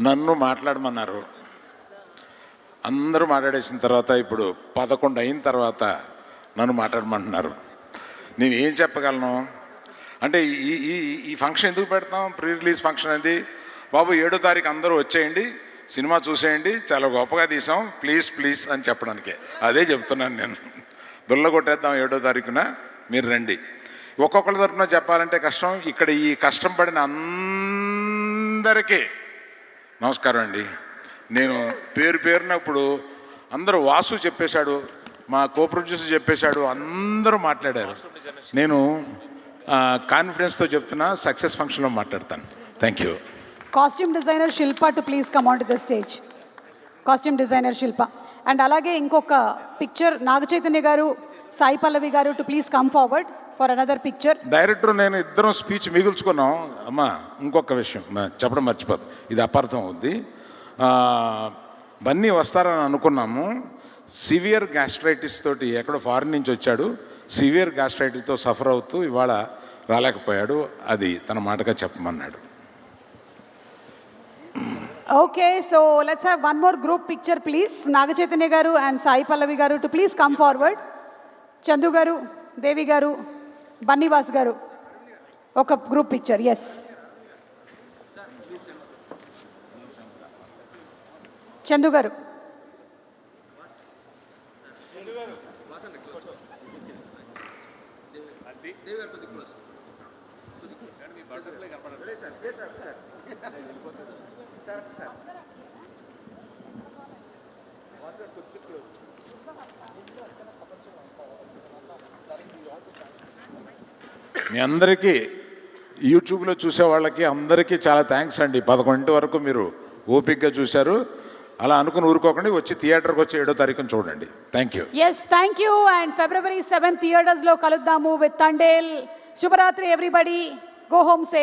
నన్ను మాట్లాడమన్నారు. అందరూ మాట్లాడేసిన తర్వాత ఇప్పుడు 11 అయిన తర్వాత నన్ను మాట్లాడమంటున్నారు. నేను ఏం చెప్పగలను అంటే ఈ ఈ ఈ ఫంక్షన్ ఎందుకు పెడతాం? ప్రీ రిలీజ్ ఫంక్షన్ అది. బాబు 7వ తారీఖు అందరూ వచ్చేయండి, సినిమా చూసేయండి, చాలా గొప్పగా తీసాం, ప్లీజ్ ప్లీజ్ అని చెప్పడానికే. అదే చెప్తున్నాను నేను. దుల్ల కొట్టేద్దాం 7వ తారీఖున, మీరు రండి. ఒక్కొక్కరి తరఫున చెప్పాలంటే కష్టం. ఇక్కడ ఈ కష్టం పడిన అందరికీ నమస్కారం అండి. నేను పేరు పేరునప్పుడు అందరూ వాసు చెప్పేశాడు, మా కో ప్రొడ్యూసర్ చెప్పేశాడు, అందరూ మాట్లాడారు. నేను కాన్ఫిడెన్స్తో చెప్తున్నా, సక్సెస్ ఫంక్షన్లో మాట్లాడతాను. Thank you. Costume designer Shilpa to please come on to the stage. Costume designer Shilpa. And అలాగే ఇంకొక పిక్చర్ నాగ చైతన్య గారు, సాయి పల్లవి గారు to please come forward for another picture. Director నేను ఇద్దరం స్పీచ్ మిగుల్చుకున్నాం. అమ్మా ఇంకొక విషయం చెప్పడం మర్చిపోదు, ఇది అపార్థం అవుద్ది. బన్నీ వస్తారని అనుకున్నాము. సివియర్ గ్యాస్ట్రైటిస్ తోటి ఎక్కడో ఫారిన్ నుంచి వచ్చాడు. సివియర్ గ్యాస్ట్రైటిస్తో సఫర్ అవుతూ ఇవాళ రాలేకపోయాడు. అది తన మాటగా చెప్పమన్నాడు. Okay, so let's have one more group picture please. Naga Chaitanya గారు అండ్ సాయి పల్లవి గారు to please come forward. Chandu గారు, దేవి గారు, బన్నీవాస్ గారు ఒక గ్రూప్ పిక్చర్. ఎస్, చందు గారు. మీ అందరికీ యూట్యూబ్లో చూసే వాళ్ళకి అందరికీ చాలా థ్యాంక్స్ అండి. 11 వరకు మీరు ఓపిక్గా చూశారు. అలా అనుకుని ఊరుకోకండి, వచ్చి థియేటర్కి వచ్చి 7వ తారీఖున చూడండి. Thank you. Yes, thank you. And February 7th థియేటర్స్లో కలుద్దాము విత్ తండేల్. శుభరాత్రి ఎవ్రీబడి. Go home safe.